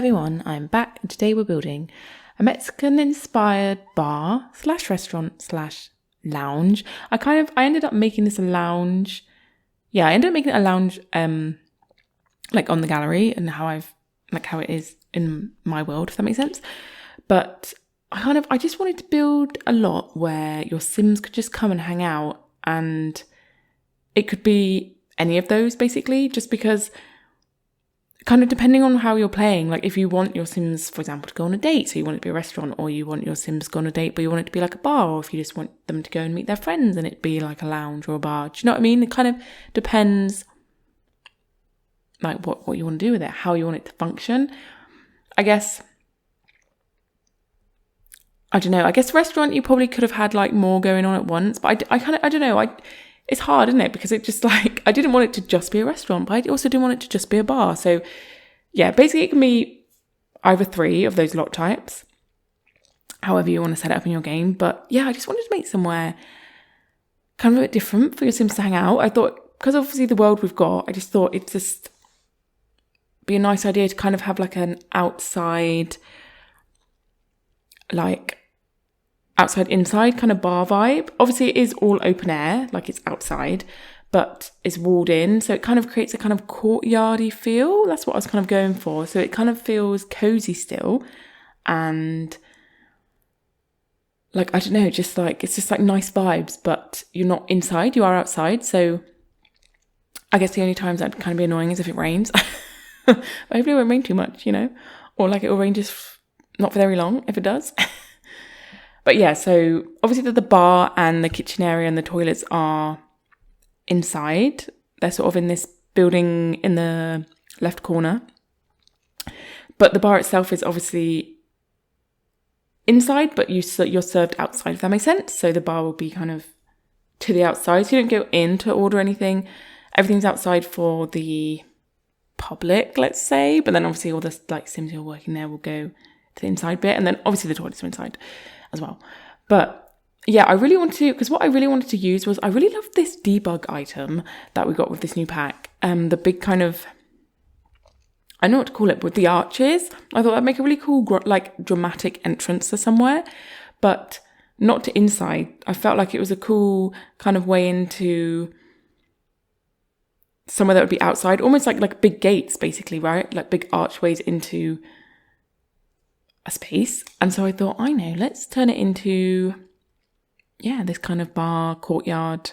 everyone, I'm back and today we're building a Mexican-inspired bar / restaurant / lounge. I ended up making this a lounge. Yeah, I ended up making it a lounge like on the gallery and how it is in my world, if that makes sense. But I just wanted to build a lot where your Sims could just come and hang out, and it could be any of those basically, just because kind of depending on how you're playing, like if you want your Sims, for example, to go on a date, so you want it to be a restaurant, or you want your Sims to go on a date but you want it to be like a bar, or if you just want them to go and meet their friends and it be like a lounge or a bar. Do you know what I mean? It kind of depends like what you want to do with it, how you want it to function. I don't know. I guess restaurant, you probably could have had like more going on at once, but I don't know. It's hard, isn't it? Because it just like, I didn't want it to just be a restaurant, but I also didn't want it to just be a bar. So yeah, basically it can be either 3 of those lot types, however you want to set it up in your game. But yeah, I just wanted to make somewhere kind of a bit different for your Sims to hang out. I thought, because obviously the world we've got, I just thought it'd just be a nice idea to kind of have like an outside inside kind of bar vibe. Obviously it is all open air, like it's outside, but it's walled in, so it kind of creates a kind of courtyardy feel. That's what I was kind of going for. So it kind of feels cozy still, and like, I don't know, just like, it's just like nice vibes, but you're not inside, you are outside. So I guess the only times that'd kind of be annoying is if it rains. But hopefully it won't rain too much, or like it will rain just not for very long if it does. But yeah, so obviously the bar and the kitchen area and the toilets are inside. They're sort of in this building in the left corner. But the bar itself is obviously inside, but you're served outside, if that makes sense. So the bar will be kind of to the outside. So you don't go in to order anything. Everything's outside for the public, let's say. But then obviously all the like Sims who are working there will go to the inside bit. And then obviously the toilets are inside as well. But yeah, what I really wanted to use was, I really love this debug item that we got with this new pack. The big kind of, I don't know what to call it, with the arches. I thought that'd make a really cool, like dramatic entrance to somewhere, but not to inside. I felt like it was a cool kind of way into somewhere that would be outside, almost like big gates basically, right? Like big archways into a space. And so I thought, let's turn it into, this kind of bar courtyard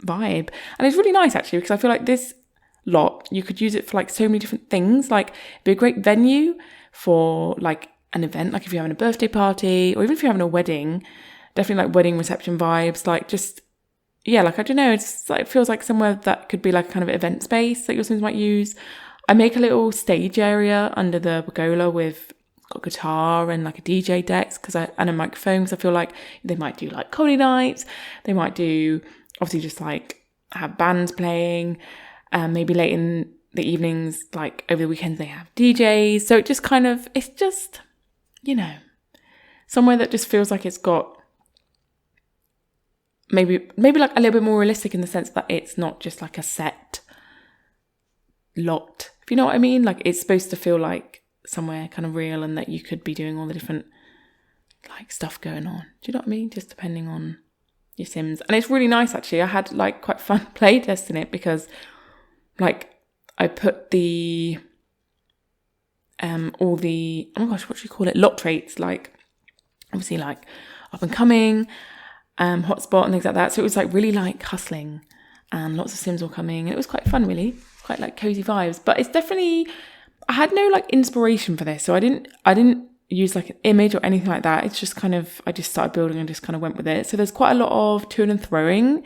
vibe. And it's really nice actually, because I feel like this lot, you could use it for like so many different things. Like it'd be a great venue for like an event, like if you're having a birthday party, or even if you're having a wedding, definitely like wedding reception vibes, like just, like, I don't know, it's like, it feels like somewhere that could be like a kind of event space that your Sims might use. I make a little stage area under the pergola with got a guitar and like a DJ decks and a microphone, because I feel like they might do like comedy nights, they might do obviously just like have bands playing, maybe late in the evenings, like over the weekends they have DJs. So it just kind of, it's just, somewhere that just feels like it's got maybe like a little bit more realistic in the sense that it's not just like a set lot, if you know what I mean. Like it's supposed to feel like somewhere kind of real, and that you could be doing all the different like stuff going on. Do you know what I mean? Just depending on your Sims. And it's really nice actually. I had like quite fun play testing it, because like I put the all the, oh my gosh, what do you call it? Lot traits, like obviously like up and coming, hotspot and things like that. So it was like really like hustling, and lots of Sims were coming, and it was quite fun really. Quite like cozy vibes. But it's definitely, I had no like inspiration for this, so I didn't use like an image or anything like that. It's just kind of, I just started building and just kind of went with it. So there's quite a lot of to and throwing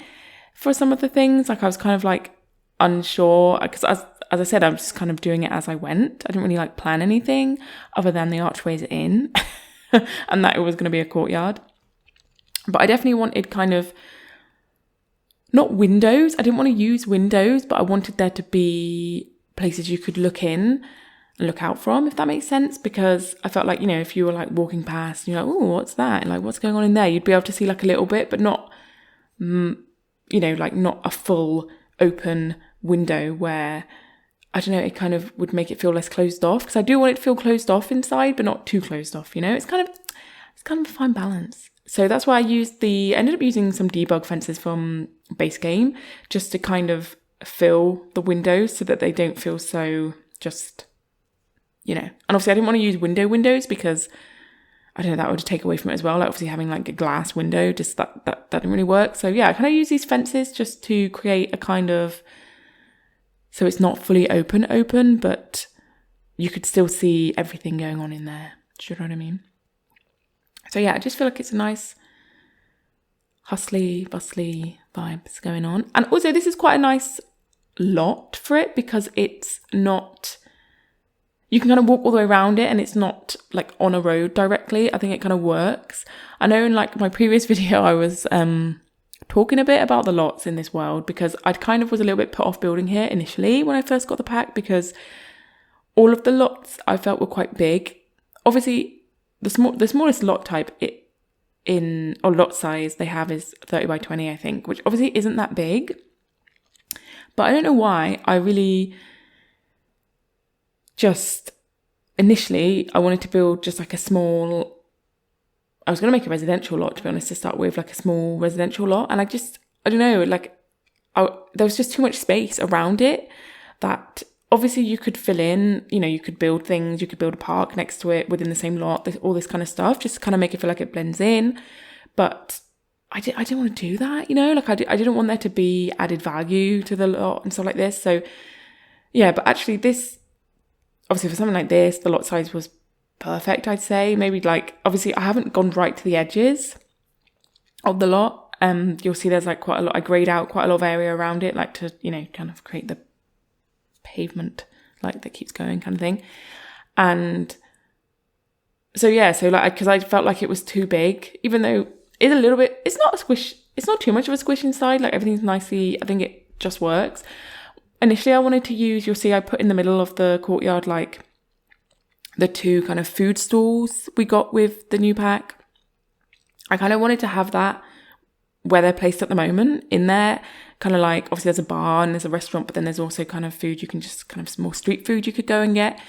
for some of the things. Like I was kind of like unsure, because as I said, I was just kind of doing it as I went. I didn't really like plan anything other than the archways in and that it was going to be a courtyard. But I definitely wanted kind of, not windows. I didn't want to use windows, but I wanted there to be places you could look in and look out from, if that makes sense. Because I felt like, if you were like walking past and you're like, oh, what's that? And like, what's going on in there? You'd be able to see like a little bit, but not, like not a full open window where I don't know, it kind of would make it feel less closed off, because I do want it to feel closed off inside, but not too closed off, you know? It's kind of a fine balance. So that's why I ended up using some debug fences from base game, just to kind of fill the windows so that they don't feel so just, you know. And obviously I didn't want to use windows because, I don't know, that would take away from it as well. Like obviously having like a glass window, just that didn't really work. So yeah, I kind of use these fences just to create a kind of, so it's not fully open, but you could still see everything going on in there. Do you know what I mean? So yeah, I just feel like it's a nice hustly, bustly vibes going on. And also this is quite a nice lot for it, because it's not, you can kind of walk all the way around it and it's not like on a road directly. I think it kind of works. I know in like my previous video I was talking a bit about the lots in this world, because I kind of was a little bit put off building here initially when I first got the pack, because all of the lots I felt were quite big. Obviously the smallest lot type or lot size they have is 30 by 20, I think, which obviously isn't that big. But I don't know why I really just, initially, I wanted to build just like I was going to make a residential lot, to be honest, to start with, like a small residential lot. And I don't know, like there was just too much space around it that obviously you could fill in, you know, you could build things, you could build a park next to it within the same lot, all this kind of stuff, just to kind of make it feel like it blends in. But I didn't want to do that, you know, like I didn't want there to be added value to the lot and stuff like this. So yeah, but actually this, obviously for something like this, the lot size was perfect, I'd say. Maybe like, obviously I haven't gone right to the edges of the lot. You'll see there's like quite a lot, I grade out quite a lot of area around it, like to, you know, kind of create the pavement like that keeps going kind of thing. And so yeah, so like, because I felt like it was too big, even though it's a little bit, it's not a squish, it's not too much of a squish inside, like everything's nicely, I think it just works. Initially I wanted to use, you'll see I put in the middle of the courtyard like the two kind of food stalls we got with the new pack. I kind of wanted to have that where they're placed at the moment in there, kind of like, obviously there's a bar and there's a restaurant, but then there's also kind of food, you can just kind of some more street food you could go and get.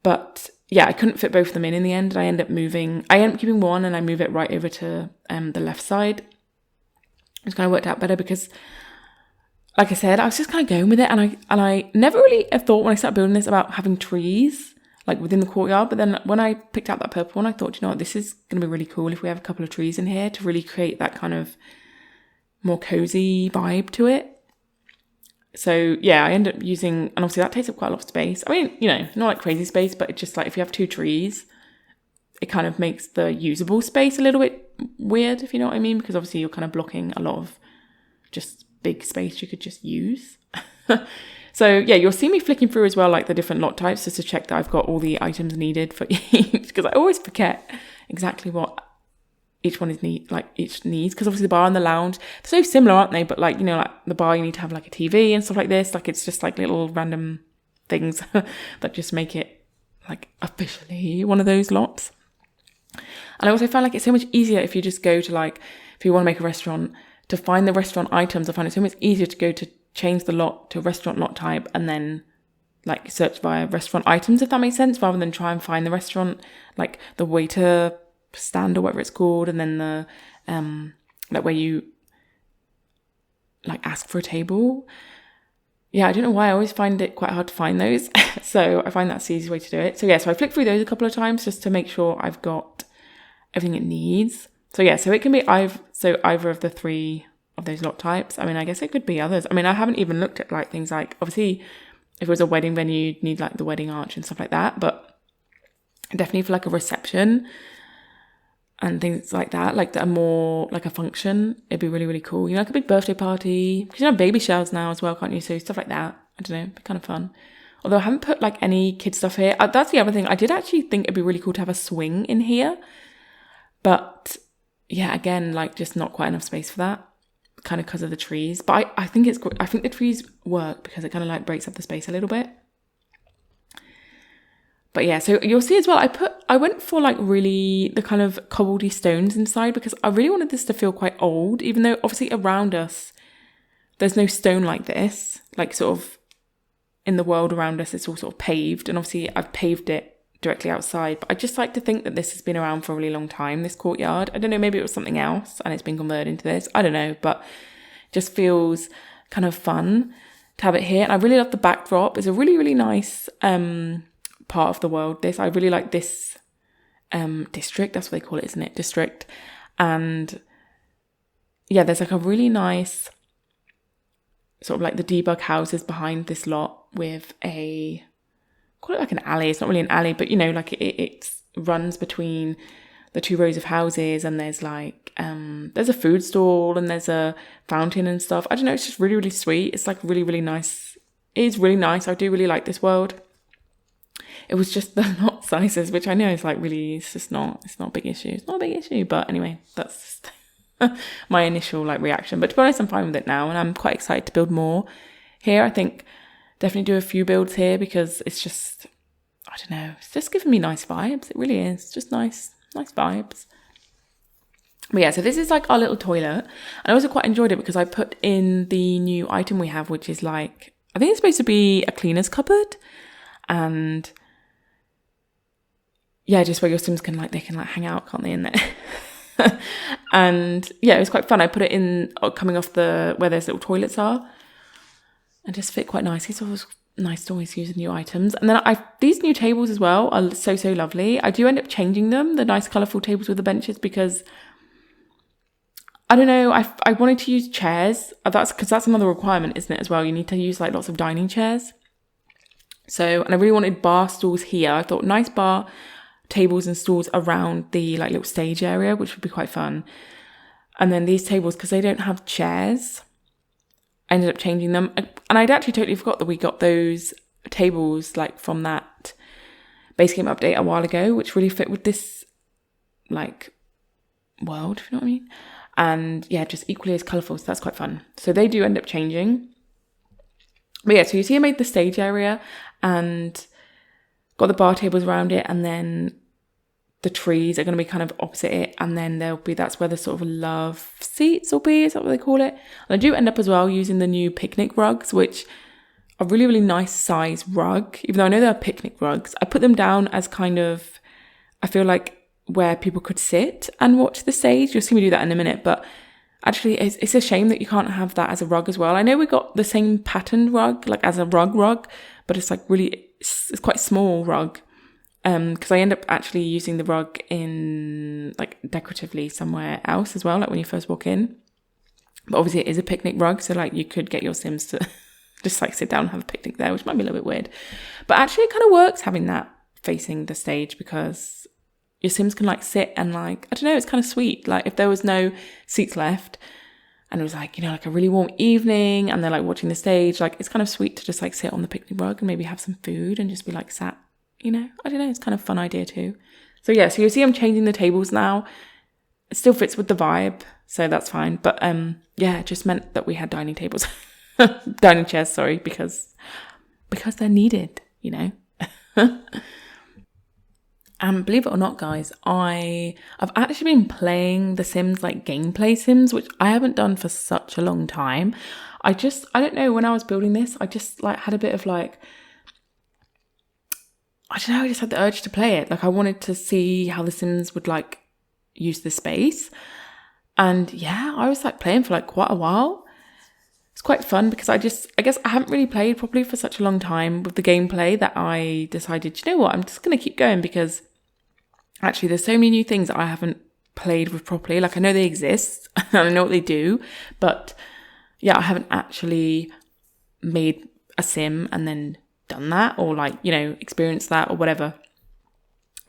But yeah, I couldn't fit both of them in the end. I end up keeping one and I move it right over to the left side. It's kind of worked out better because, like I said, I was just kind of going with it, and I never really have thought when I started building this about having trees like within the courtyard. But then when I picked out that purple one, I thought, you know what, this is going to be really cool if we have a couple of trees in here to really create that kind of more cozy vibe to it. So yeah, I end up using, and obviously that takes up quite a lot of space. I mean, you know, not like crazy space, but it's just like if you have two trees, it kind of makes the usable space a little bit weird, if you know what I mean, because obviously you're kind of blocking a lot of just big space you could just use. So yeah, you'll see me flicking through as well, like the different lot types, just to check that I've got all the items needed for each, because I always forget exactly what each one each needs, because obviously the bar and the lounge, they're so similar, aren't they? But like, you know, like the bar, you need to have like a TV and stuff like this. Like it's just like little random things that just make it like officially one of those lots. And I also find like it's so much easier if you just go to like, if you want to make a restaurant, to find the restaurant items. I find it so much easier to go to change the lot to restaurant lot type and then like search via restaurant items, if that makes sense, rather than try and find the restaurant, like the waiter stand or whatever it's called, and then the like where you like ask for a table. Yeah, I don't know why I always find it quite hard to find those. So I find that's the easiest way to do it. So yeah, so I flick through those a couple of times just to make sure I've got everything it needs. So yeah, so it can be either of the three of those lot types. I mean, I guess it could be others. I mean, I haven't even looked at like things like, obviously if it was a wedding venue, you'd need like the wedding arch and stuff like that, but definitely for like a reception and things like that are more like a function, it'd be really, really cool. You know, like a big birthday party, because you know, baby showers now as well, can't you? So stuff like that, I don't know, it'd be kind of fun. Although I haven't put like any kid stuff here. That's the other thing. I did actually think it'd be really cool to have a swing in here, but yeah, again, like just not quite enough space for that, kind of because of the trees. But I think it's good. I think the trees work because it kind of like breaks up the space a little bit. But yeah, so you'll see as well, I went for like really the kind of cobbledy stones inside, because I really wanted this to feel quite old, even though obviously around us there's no stone like this, like sort of in the world around us, it's all sort of paved. And obviously I've paved it directly outside. But I just like to think that this has been around for a really long time, this courtyard. I don't know, maybe it was something else and it's been converted into this. I don't know, but it just feels kind of fun to have it here. And I really love the backdrop. It's a really, really nice part of the world. I really like this district. That's what they call it, isn't it? District. And yeah, there's like a really nice sort of like the debug houses behind this lot with call it like an alley. It's not really an alley, but you know, like it runs between the two rows of houses, and there's like there's a food stall and there's a fountain and stuff. I don't know, it's just really, really sweet. It's like really, really nice. It is really nice. I do really like this world. It was just the lot sizes, which I know is like really, it's not a big issue. It's not a big issue, but anyway, that's just my initial like reaction. But to be honest, I'm fine with it now, and I'm quite excited to build more here. I think definitely do a few builds here because it's just, I don't know, it's just giving me nice vibes. It really is just nice vibes. But yeah, so this is like our little toilet. I also quite enjoyed it because I put in the new item we have, which is like, I think it's supposed to be a cleaner's cupboard, and yeah, just where your Sims can like hang out, can't they, in there? And yeah, it was quite fun. I put it in coming off where those little toilets are, and just fit quite nicely. So it was nice to always use new items. And then these new tables as well are so lovely. I do end up changing them, the nice colourful tables with the benches, because I don't know, I wanted to use chairs. That's another requirement, isn't it, as well? You need to use like lots of dining chairs. So, and I really wanted bar stools here. I thought nice bar tables and stools around the like little stage area, which would be quite fun. And then these tables, because they don't have chairs, I ended up changing them. And I'd actually totally forgot that we got those tables like from that base game update a while ago, which really fit with this like world, if you know what I mean. And yeah, just equally as colourful, so that's quite fun. So they do end up changing. But yeah, so you see I made the stage area and got the bar tables around it, and then the trees are going to be kind of opposite it, and then that's where the sort of love seats will be, is that what they call it? And I do end up as well using the new picnic rugs, which are really, really nice size rug, even though I know they're picnic rugs. I put them down as kind of, I feel like where people could sit and watch the stage. You'll see me do that in a minute, but actually it's a shame that you can't have that as a rug as well. I know we got the same patterned rug, like as a rug, but it's like really, it's quite small rug. Because I end up actually using the rug in like decoratively somewhere else as well, like when you first walk in. But obviously it is a picnic rug, so like you could get your Sims to just like sit down and have a picnic there, which might be a little bit weird. But actually it kind of works having that facing the stage, because your Sims can like sit and like, I don't know, it's kind of sweet. Like if there was no seats left and it was like, you know, like a really warm evening and they're like watching the stage, like it's kind of sweet to just like sit on the picnic rug and maybe have some food and just be like sat, you know, I don't know, it's kind of a fun idea too. So yeah, so you'll see I'm changing the tables now. It still fits with the vibe, so that's fine. But yeah, it just meant that we had dining tables, dining chairs, sorry, because they're needed, you know. And believe it or not, guys, I've actually been playing The Sims, like gameplay Sims, which I haven't done for such a long time. I don't know, when I was building this, I just like had a bit of like, I don't know, I just had the urge to play it. Like I wanted to see how The Sims would like use the space. And yeah, I was like playing for like quite a while. It's quite fun because I guess I haven't really played properly for such a long time with the gameplay that I decided, you know what, I'm just going to keep going, because actually there's so many new things that I haven't played with properly. Like I know they exist and I know what they do, but yeah, I haven't actually made a sim and then done that, or like, you know, experienced that or whatever.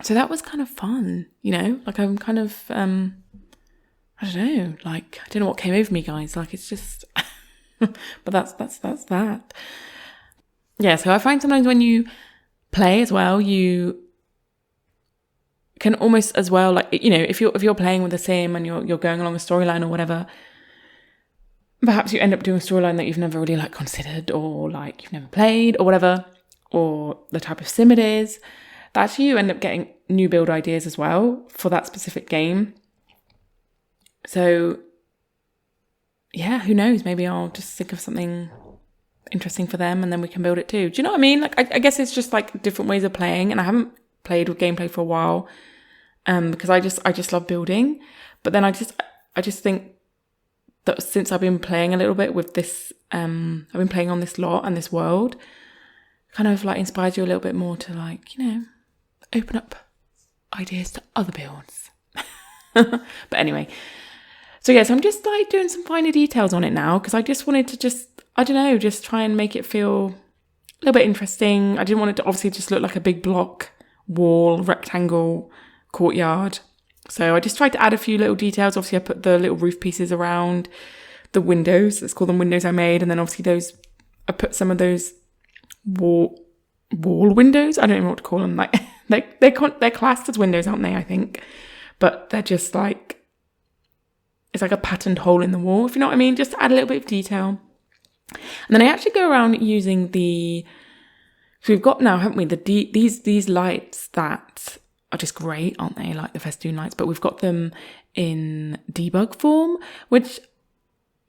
So that was kind of fun, you know, like I'm kind of, I don't know, like, I don't know what came over me, guys. Like it's just, but that's that. Yeah. So I find sometimes when you play as well, you can almost as well, like, you know, if you're playing with a sim and you're going along a storyline or whatever, perhaps you end up doing a storyline that you've never really like considered, or like you've never played or whatever, or the type of sim it is. That actually you end up getting new build ideas as well for that specific game. So yeah, who knows? Maybe I'll just think of something interesting for them, and then we can build it too. Do you know what I mean? Like, I guess it's just like different ways of playing, and I haven't played with gameplay for a while, because I just love building. But then I just think that since I've been playing a little bit with this, I've been playing on this lot and this world, kind of like inspires you a little bit more to like, you know, open up ideas to other builds. But anyway, so yes, I'm just like doing some finer details on it now, because I just wanted to just try and make it feel a little bit interesting. I didn't want it to obviously just look like a big block, wall, rectangle, courtyard. So I just tried to add a few little details. Obviously I put the little roof pieces around the windows. Let's call them windows I made. And then obviously I put some of those wall windows. I don't even know what to call them. Like they're classed as windows, aren't they? I think, but they're just like, it's like a patterned hole in the wall, if you know what I mean. Just to add a little bit of detail. And then I actually go around using so we've got now, haven't we, these lights that are just great, aren't they? Like the festoon lights, but we've got them in debug form, which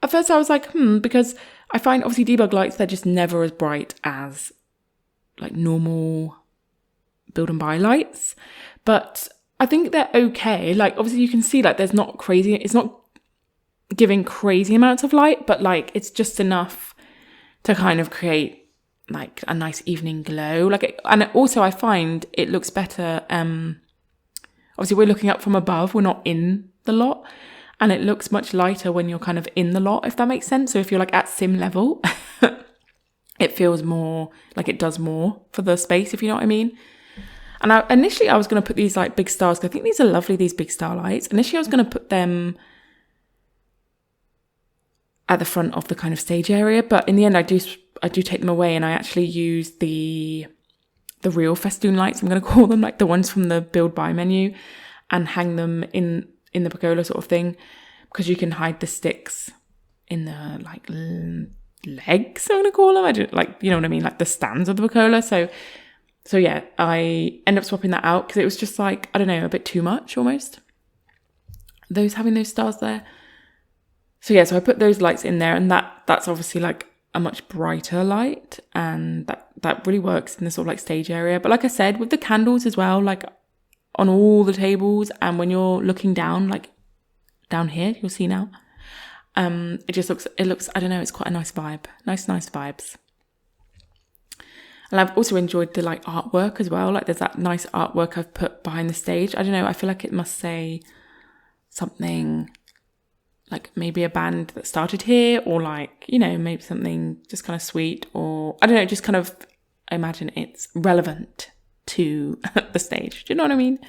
at first I was like, because I find obviously debug lights, they're just never as bright as like normal build and buy lights. But I think they're okay. Like obviously you can see like it's not giving crazy amounts of light, but like it's just enough to kind of create like a nice evening glow. And also I find it looks better. Obviously we're looking up from above, we're not in the lot, and it looks much lighter when you're kind of in the lot, if that makes sense. So if you're like at sim level, it feels more like it does more for the space, if you know what I mean. And initially I was going to put these like big stars, because I think these are lovely, these big star lights. Initially I was going to put them at the front of the kind of stage area, but in the end I do take them away, and I actually use the real festoon lights, I'm going to call them, like the ones from the build buy menu, and hang them in the pergola sort of thing, because you can hide the sticks in the like legs, I'm going to call them. I don't, like, you know what I mean, like the stands of the pergola. So yeah, I end up swapping that out because it was just like, I don't know, a bit too much almost, having those stars there. So yeah, so I put those lights in there, and that's obviously like a much brighter light, and that really works in the sort of like stage area. But like I said, with the candles as well, like on all the tables, and when you're looking down, like down here, you'll see now, it looks, I don't know, it's quite a nice vibe, nice vibes. And I've also enjoyed the like artwork as well. Like there's that nice artwork I've put behind the stage. I don't know, I feel like it must say something like maybe a band that started here, or like, you know, maybe something just kind of sweet, or I don't know, just kind of, I imagine it's relevant to the stage. Do you know what I mean?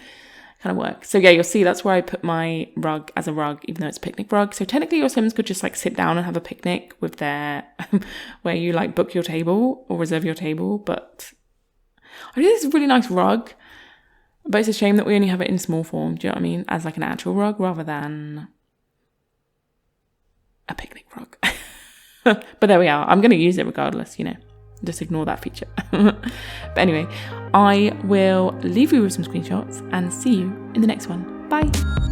Kind of works. So yeah, you'll see that's where I put my rug as a rug, even though it's a picnic rug. So technically your Sims could just like sit down and have a picnic with their, where you like book your table or reserve your table. But I think this is a really nice rug, but it's a shame that we only have it in small form. Do you know what I mean? As like an actual rug rather than a picnic rug. But there we are. I'm going to use it regardless, you know. Just ignore that feature. But anyway, I will leave you with some screenshots and see you in the next one. Bye.